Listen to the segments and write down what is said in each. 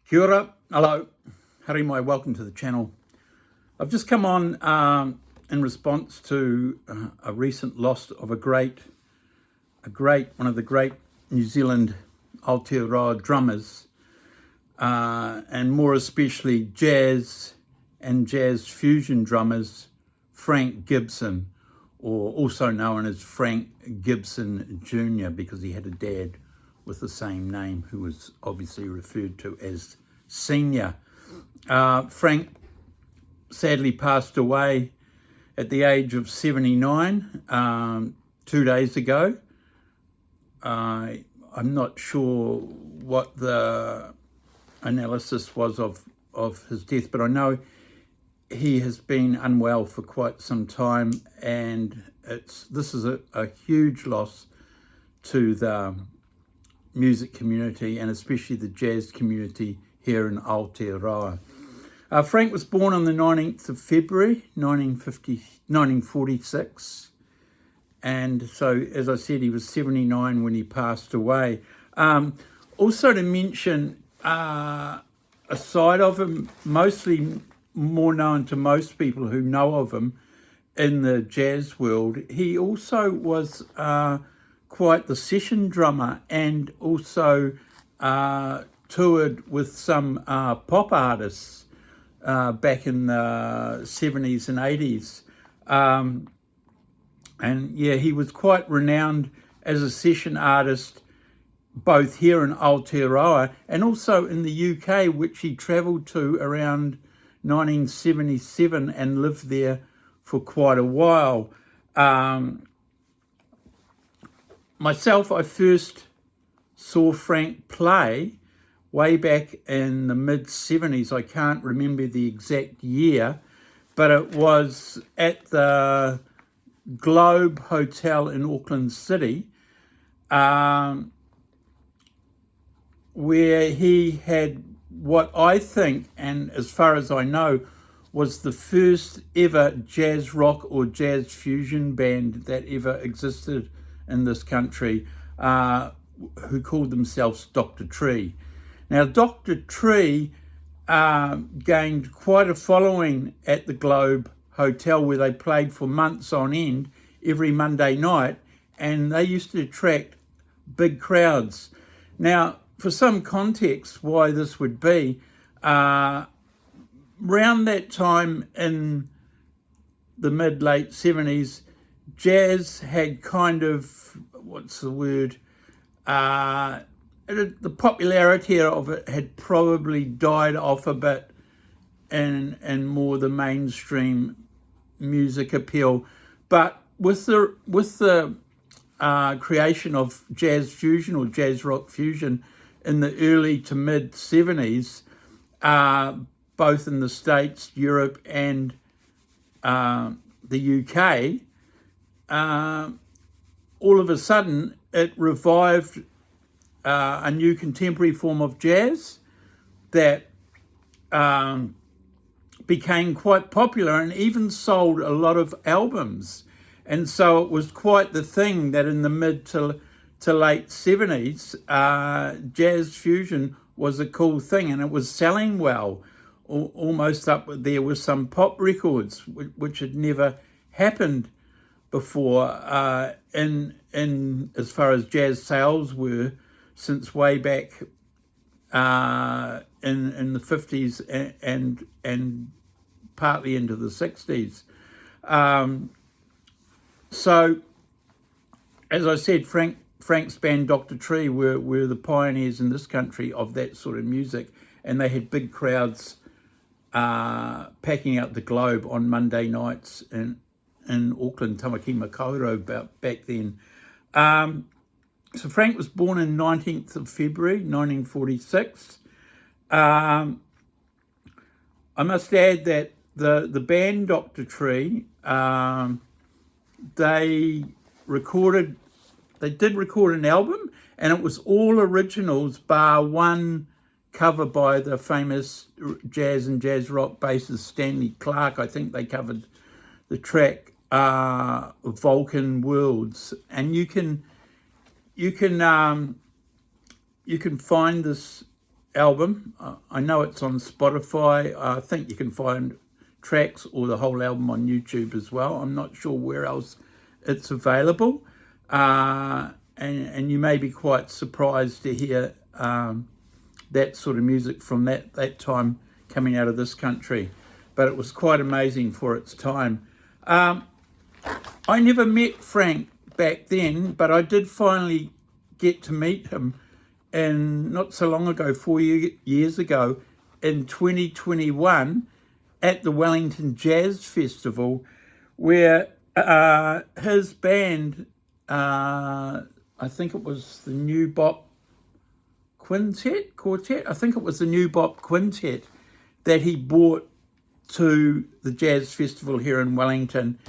Kia ora, hello, Hari mai, welcome to the channel. I've just come on in response to a recent loss of one of the great New Zealand Aotearoa drummers, and more especially jazz and jazz fusion drummers, Frank Gibson, or also known as Frank Gibson Jr., because he had a dad with the same name who was obviously referred to as Senior. Frank sadly passed away at the age of 79 2 days ago. I'm not sure what the analysis was of his death, but I know he has been unwell for quite some time, and this is a huge loss to the music community and especially the jazz community here in Aotearoa. Frank was born on the 19th of February 1946, and so, as I said, he was 79 when he passed away. Also to mention a side of him, mostly more known to most people who know of him in the jazz world, he also was quite the session drummer, and also toured with some pop artists back in the 70s and 80s. And yeah, he was quite renowned as a session artist, both here in Aotearoa and also in the UK, which he travelled to around 1977 and lived there for quite a while. Myself, I first saw Frank play way back in the mid-70s. I can't remember the exact year, but it was at the Globe Hotel in Auckland City, where he had what I think, and as far as I know, was the first ever jazz rock or jazz fusion band that ever existed in this country, who called themselves Dr. Tree. Now, Dr. Tree gained quite a following at the Globe Hotel, where they played for months on end every Monday night, and they used to attract big crowds. Now, for some context why this would be, around that time in the mid-late 70s, jazz had kind of, the popularity of it had probably died off a bit in more the mainstream music appeal. But with the creation of jazz fusion or jazz rock fusion in the early to mid 70s, both in the States, Europe, and the UK, all of a sudden it revived a new contemporary form of jazz that became quite popular and even sold a lot of albums. And so it was quite the thing that in the mid to late 70s, jazz fusion was a cool thing, and it was selling well, almost up there with some pop records, which had never happened before in as far as jazz sales were, since way back in the 50s and partly into the 60s. So, as I said, Frank's band Dr. Tree were the pioneers in this country of that sort of music, and they had big crowds packing out the Globe on Monday nights in Auckland, Tamaki Makaurau, back then. So Frank was born on 19th of February 1946. I must add that the band Dr. Tree, they did record an album, and it was all originals bar one cover by the famous jazz and jazz rock bassist Stanley Clarke. I think they covered the track Vulcan Worlds, and you can find this album. I know it's on Spotify. I think you can find tracks or the whole album on YouTube as well. I'm not sure where else it's available. And you may be quite surprised to hear that sort of music from that time coming out of this country. But it was quite amazing for its time. I never met Frank back then, but I did finally get to meet him and not so long ago, 4 years ago, in 2021 at the Wellington Jazz Festival, where his band, I think it was the New Bop Quartet, I think it was the New Bop Quintet that he brought to the Jazz Festival here in Wellington,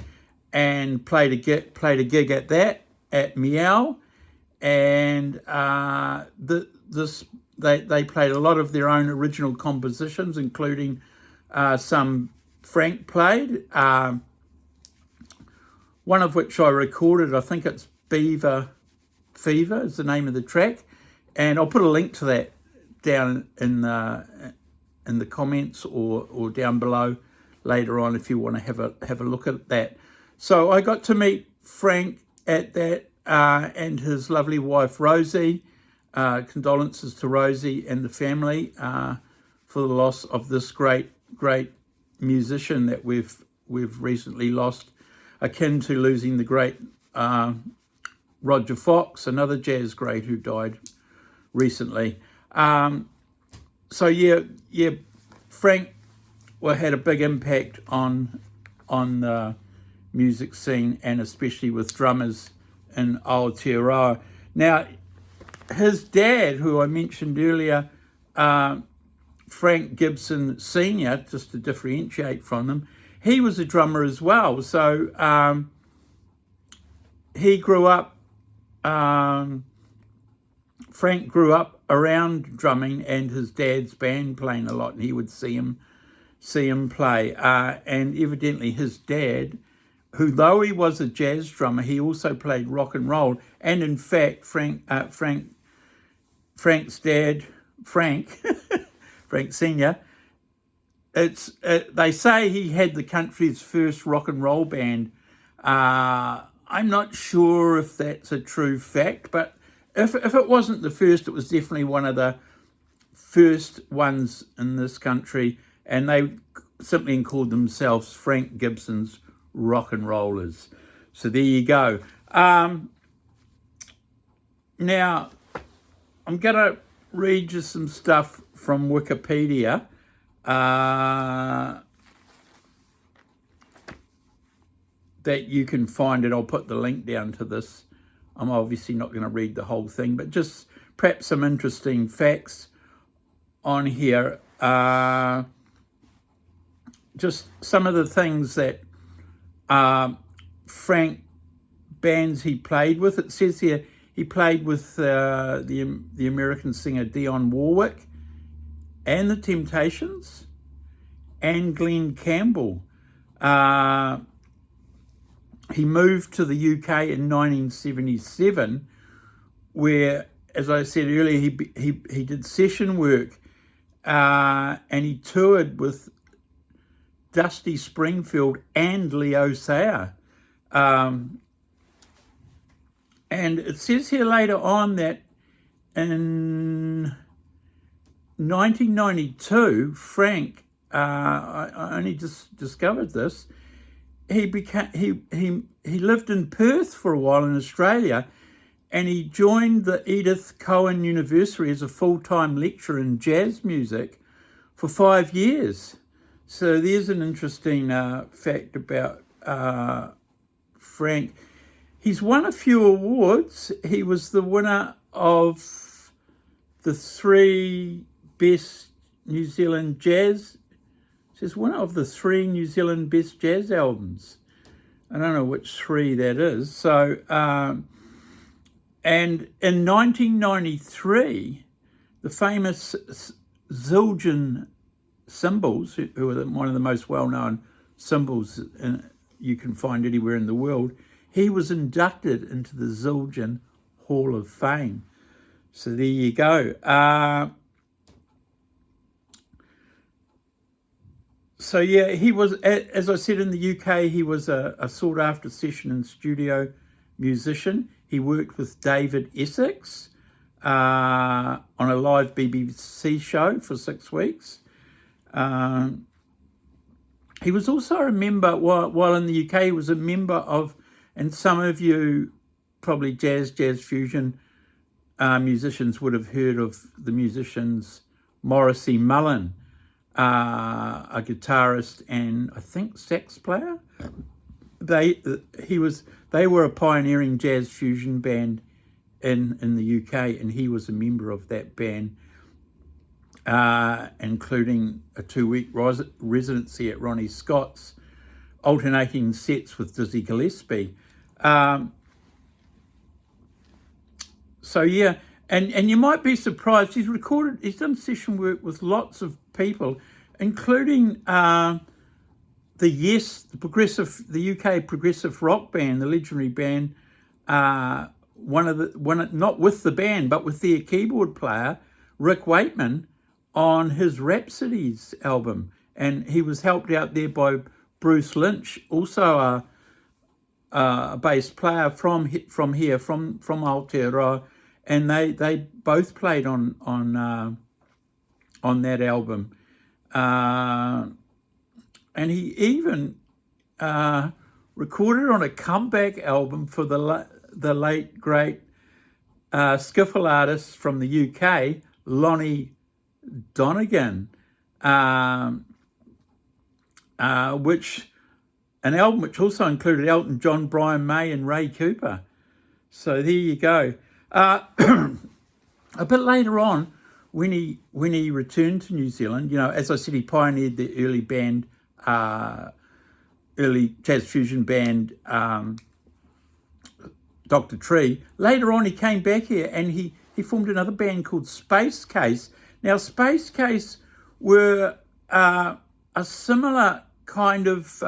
and played a gig at that at Meow, and they played a lot of their own original compositions, including some Frank played, one of which I recorded. I think it's Beaver Fever is the name of the track, and I'll put a link to that down in the comments or down below later on if you want to have a look at that. So I got to meet Frank at that, and his lovely wife Rosie. Condolences to Rosie and the family for the loss of this great musician that we've recently lost, akin to losing the great Roger Fox, another jazz great who died recently. So yeah, Frank had a big impact on the music scene, and especially with drummers in Aotearoa. Now, his dad, who I mentioned earlier, Frank Gibson Sr., just to differentiate from them, he was a drummer as well. So he grew up, Frank grew up around drumming and his dad's band playing a lot, and he would see him play. And evidently his dad, who though he was a jazz drummer, he also played rock and roll. And in fact, Frank's dad, Frank Sr., they say he had the country's first rock and roll band. I'm not sure if that's a true fact, but if it wasn't the first, it was definitely one of the first ones in this country, and they simply called themselves Frank Gibson's Rock and Rollers. So there you go. Now, I'm going to read you some stuff from Wikipedia. That you can find it. I'll put the link down to this. I'm obviously not going to read the whole thing, but just perhaps some interesting facts on here. Just some of the things that Frank bands he played with. It says here he played with the American singer Dionne Warwick and the Temptations and Glenn Campbell. He moved to the UK in 1977, where, as I said earlier, he did session work, and he toured with Dusty Springfield and Leo Sayer. And it says here later on that in 1992, Frank, I only just discovered this, he lived in Perth for a while in Australia, and he joined the Edith Cowan University as a full-time lecturer in jazz music for 5 years. So there's an interesting fact about Frank. He's won a few awards. He was the winner of the 3 best New Zealand jazz. It says winner of the 3 New Zealand best jazz albums. I don't know which 3 that is. So, and in 1993, the famous Zildjian cymbals, who are one of the most well-known cymbals you can find anywhere in the world, he was inducted into the Zildjian Hall of Fame. So there you go. So yeah, he was, as I said, in the UK, he was a sought after session and studio musician. He worked with David Essex on a live BBC show for 6 weeks. He was also a member, while in the UK, he was a member of, and some of you probably jazz fusion musicians would have heard of the musicians Morrissey Mullen, a guitarist and I think sax player. They were a pioneering jazz fusion band in the UK, and he was a member of that band, including a 2-week residency at Ronnie Scott's, alternating sets with Dizzy Gillespie. So yeah, and you might be surprised, he's done session work with lots of people, including the UK progressive rock band, the legendary band, not with the band, but with their keyboard player, Rick Wakeman, on his Rhapsodies album. And he was helped out there by Bruce Lynch, also a bass player from Aotearoa, and they both played on that album. And he even recorded on a comeback album for the late great skiffle artist from the UK, Lonnie Donegan, an album which also included Elton John, Brian May, and Ray Cooper. So there you go. A bit later on, when he returned to New Zealand, as I said, he pioneered the early jazz fusion band, Dr. Tree. Later on, he came back here and he formed another band called Space Case. Now, Space Case were a similar kind of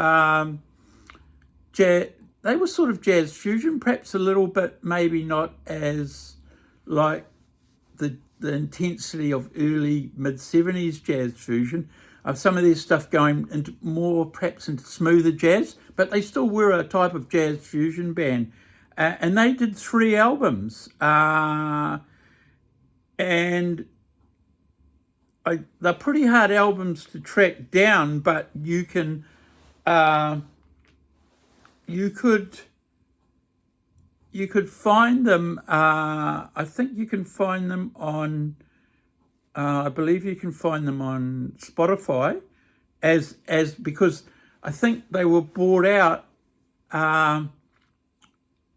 jazz. They were sort of jazz fusion, perhaps a little bit, maybe not as like the intensity of early mid-70s jazz fusion. Some of their stuff going into more perhaps into smoother jazz, but they still were a type of jazz fusion band. And they did 3 albums. And they're pretty hard albums to track down, but you could find them. I think you can find them on. I believe you can find them on Spotify, as because I think they were brought out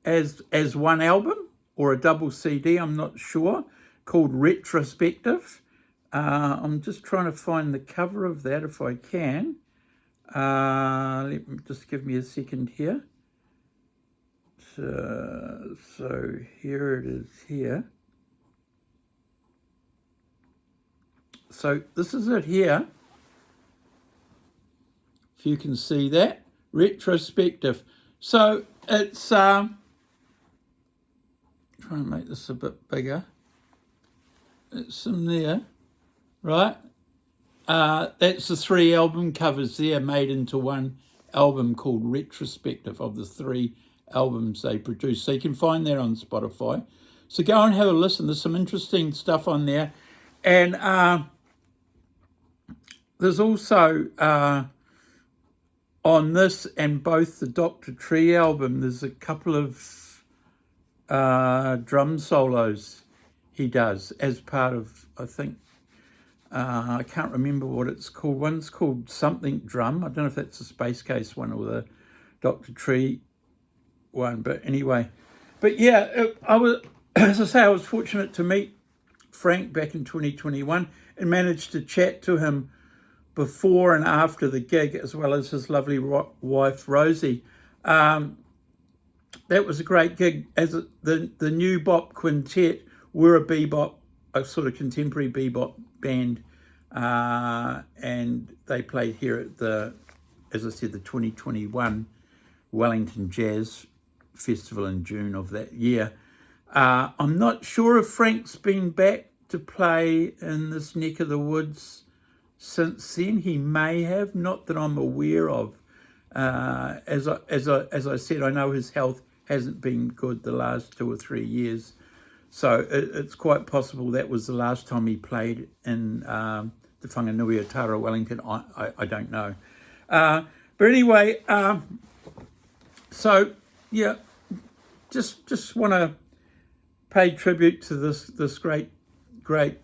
as one album or a double CD. I'm not sure. Called Retrospective. I'm just trying to find the cover of that if I can. Let me just give me a second here. So here it is here. So this is it here. If you can see that, Retrospective. So it's try and make this a bit bigger. It's in there, right? That's the 3 album covers there made into one album called Retrospective of the 3 albums they produced. So you can find that on Spotify. So go and have a listen. There's some interesting stuff on there. And there's also on this and both the Dr. Tree album, there's a couple of drum solos he does as part of, I think, I can't remember what it's called. One's called Something Drum. I don't know if that's the Space Case one or the Dr. Tree one, but anyway. But yeah, I was, as I say, I was fortunate to meet Frank back in 2021 and managed to chat to him before and after the gig, as well as his lovely wife, Rosie. That was a great gig. As the New Bop Quintet were a sort of contemporary bebop band, and they played here at as I said, the 2021 Wellington Jazz Festival in June of that year. I'm not sure if Frank's been back to play in this neck of the woods since then. He may have, not that I'm aware of. As I said, I know his health hasn't been good the last 2 or 3 years, so it's quite possible that was the last time he played in the Whanganui, Aotearoa, Wellington. I don't know, but anyway, so yeah, just want to pay tribute to this great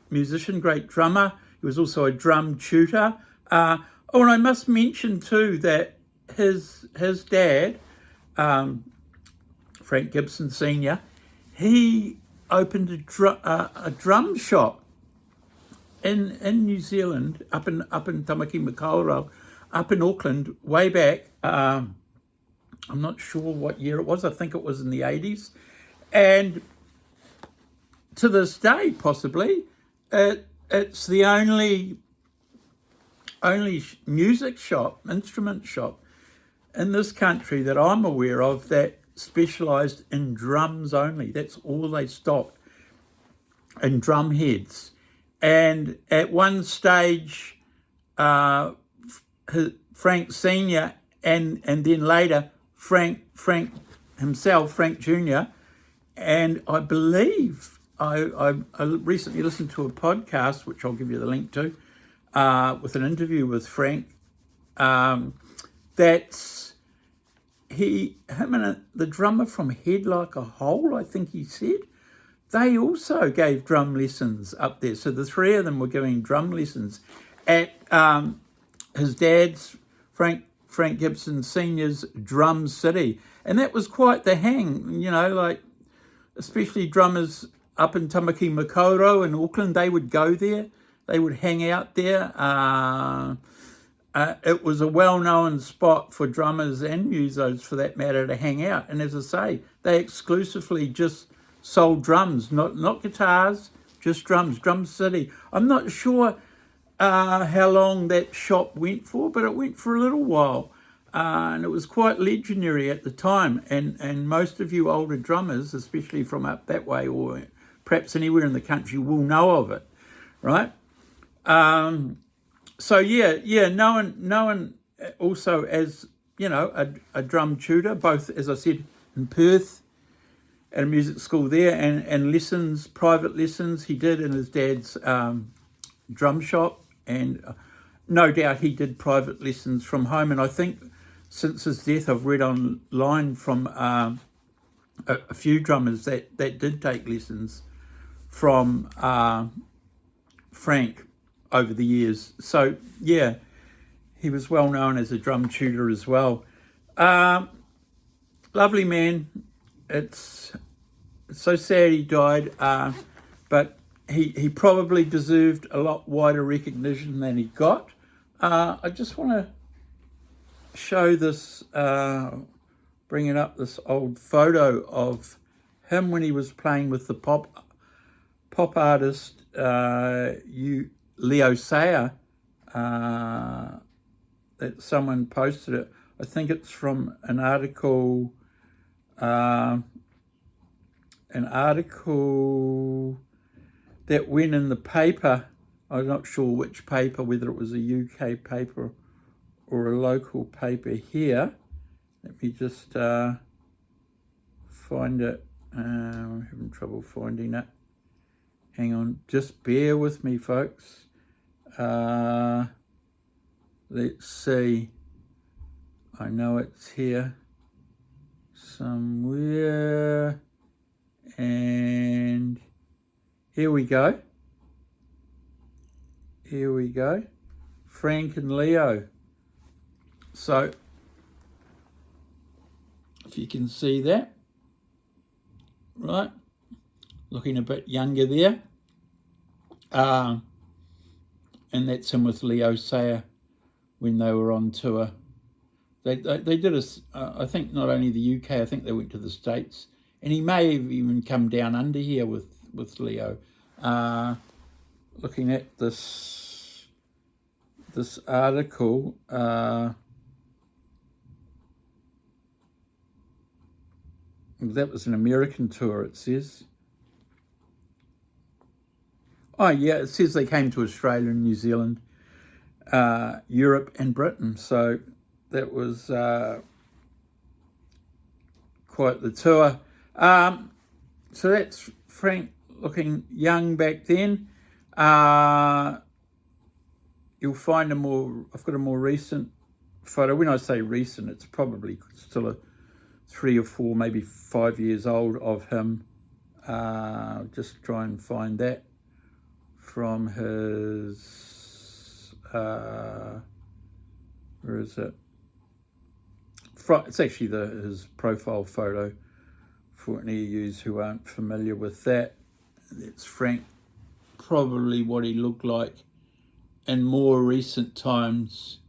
musician, great drummer. He was also a drum tutor. And I must mention too that his dad, Frank Gibson Senior, he opened a drum shop in New Zealand, up in Tamaki Makaurau, up in Auckland, way back. I'm not sure what year it was. I think it was in the 80s, and to this day, possibly, it's the only music shop, instrument shop in this country that I'm aware of that specialised in drums only. That's all they stocked, in drum heads. And at one stage, Frank Senior and then later Frank himself, Frank Junior, and I believe I recently listened to a podcast, which I'll give you the link to, with an interview with Frank. That's him and the drummer from Head Like a Hole, I think he said, they also gave drum lessons up there. So the three of them were giving drum lessons at his dad's, Frank Gibson Senior's Drum City. And that was quite the hang, like, especially drummers up in Tamaki Makaurau in Auckland, they would go there. They would hang out there. It was a well-known spot for drummers and musos, for that matter, to hang out. And as I say, they exclusively just sold drums, not guitars, just drums. Drum City. I'm not sure how long that shop went for, but it went for a little while. And it was quite legendary at the time. And most of you older drummers, especially from up that way or perhaps anywhere in the country, will know of it, right? So yeah, known also as, a drum tutor, both, as I said, in Perth at a music school there, and lessons, private lessons he did in his dad's drum shop, and no doubt he did private lessons from home. And I think since his death, I've read online from a few drummers that did take lessons from Frank over the years. So yeah, he was well known as a drum tutor as well. Lovely man. It's so sad he died, but he probably deserved a lot wider recognition than he got. I just want to show this, bringing up this old photo of him when he was playing with the pop artist Leo Sayer, that someone posted it. I think it's from an article that went in the paper. I'm not sure which paper, whether it was a UK paper or a local paper here. Let me just find it. I'm having trouble finding it. Hang on, just bear with me, folks. Let's see. I know it's here somewhere. And here we go. Frank and Leo. So, if you can see that, right? Looking a bit younger there. And that's him with Leo Sayer when they were on tour. They did I think not only the UK, I think they went to the States. And he may have even come down under here with Leo. Looking at this article, that was an American tour, it says. Oh yeah, it says they came to Australia and New Zealand. Europe and Britain. So that was quite the tour. So that's Frank looking young back then. You'll find I've got a more recent photo. When I say recent, it's probably still a 3 or 4, maybe 5 years old of him. Just try and find that from his, where is it? It's actually his profile photo for any of you who aren't familiar with that. That's Frank, probably what he looked like in more recent times.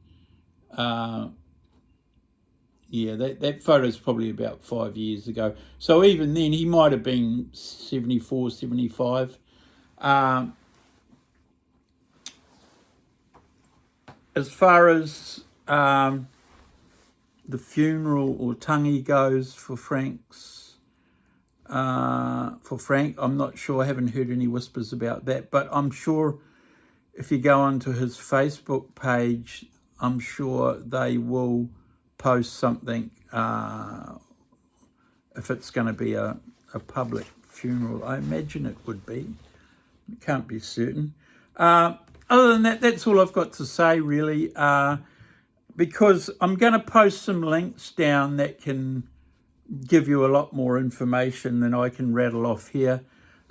Yeah, that photo's probably about 5 years ago. So even then, he might have been 74, 75. As far as the funeral or tangi goes for Frank, I'm not sure. I haven't heard any whispers about that, but I'm sure if you go onto his Facebook page, I'm sure they will post something if it's going to be a public funeral. I imagine it would be. Can't be certain. Other than that, that's all I've got to say, really, because I'm going to post some links down that can give you a lot more information than I can rattle off here.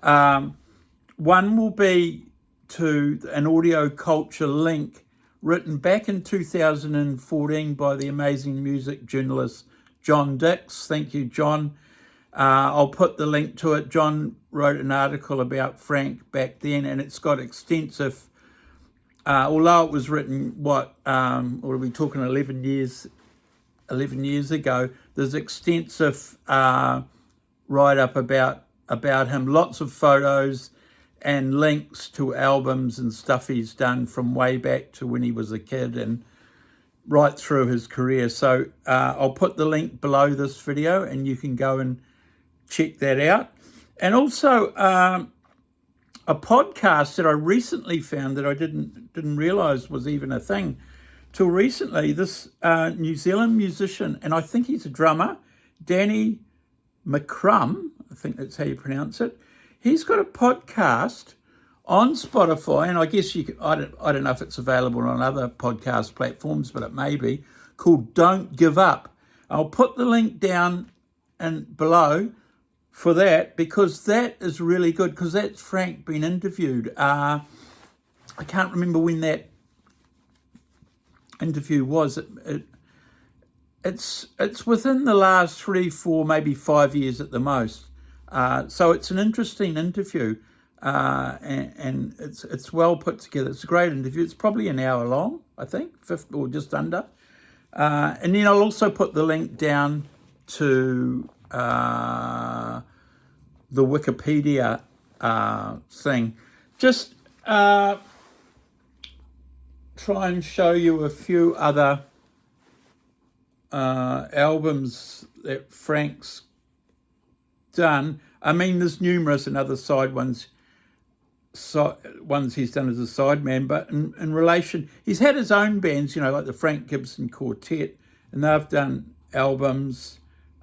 One will be to an audio culture link written back in 2014 by the amazing music journalist John Dix. Thank you, John. I'll put the link to it. John wrote an article about Frank back then, and it's got extensive, although it was written, what are we talking, 11 years ago, there's extensive write-up about him, lots of photos and links to albums and stuff he's done from way back to when he was a kid and right through his career. So I'll put the link below this video and you can go and check that out. And also a podcast that I recently found that I didn't realise was even a thing till recently. This New Zealand musician, and I think he's a drummer, Danny McCrum, I think that's how you pronounce it. He's got a podcast on Spotify, and I guess you could, I don't know if it's available on other podcast platforms, but it may be, called Don't Give Up. I'll put the link down and below for that, because that is really good, because that's Frank being interviewed. I can't remember when that interview was. It's within the last 3, 4, maybe 5 years at the most. So it's an interesting interview, and it's well put together. It's a great interview. It's probably an hour long, I think, 50 or just under. And then I'll also put the link down to the Wikipedia thing. Just try and show you a few other albums that Frank's done. I mean, there's numerous and other side ones he's done as a sideman, but in relation, he's had his own bands, like the Frank GIBSON Quartet, and they've done albums.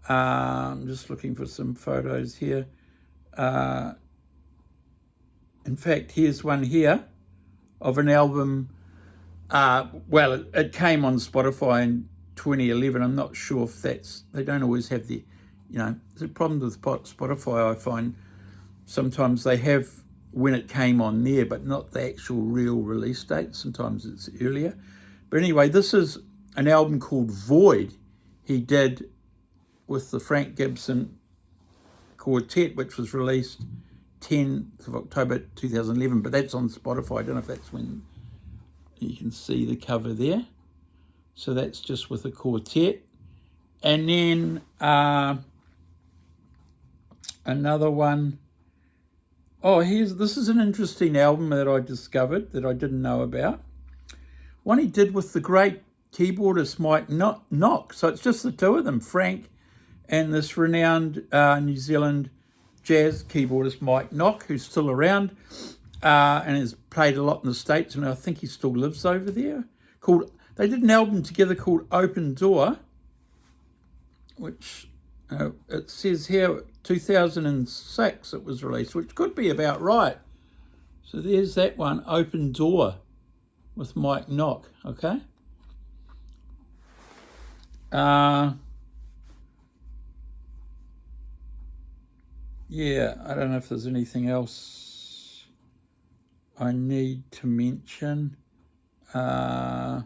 I'm just looking for some photos here. In fact, here's one here of an album. Well, it came on Spotify in 2011. I'm not sure if they don't always have the, there's a problem with Spotify. I find sometimes they have when it came on there, but not the actual real release date. Sometimes it's earlier. But anyway, this is an album called Void he did with the Frank GIBSON Quartet, which was released 10th of October 2011, but that's on Spotify. I don't know if that's when you can see the cover there. So that's just with a quartet. And then another one. Oh, this is an interesting album that I discovered that I didn't know about. One he did with the great keyboardist Mike Knock. So it's just the two of them, Frank and this renowned New Zealand jazz keyboardist Mike Knock, who's still around and has played a lot in the States, and I think he still lives over there. they did an album together called Open Door, which it says here 2006 it was released, which could be about right. So there's that one, Open Door, with Mike Knock, okay? Yeah, I don't know if there's anything else I need to mention. I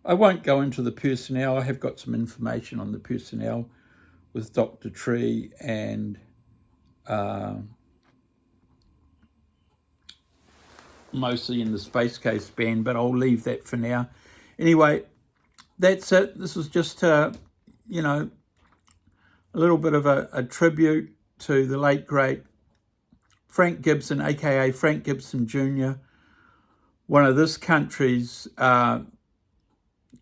won't go into the personnel. I have got some information on the personnel with Dr. Tree and mostly in the Space Case band, but I'll leave that for now. Anyway, that's it. This is just, you know, a little bit of a tribute to the late, great Frank Gibson, aka Frank Gibson Jr., one of this country's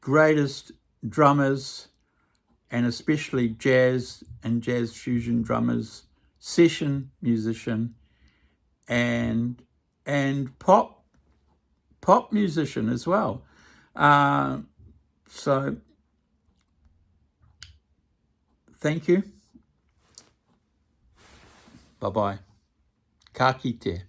greatest drummers, and especially jazz and jazz fusion drummers, session musician, and pop musician as well. So thank you. Bye-bye. Ka kite.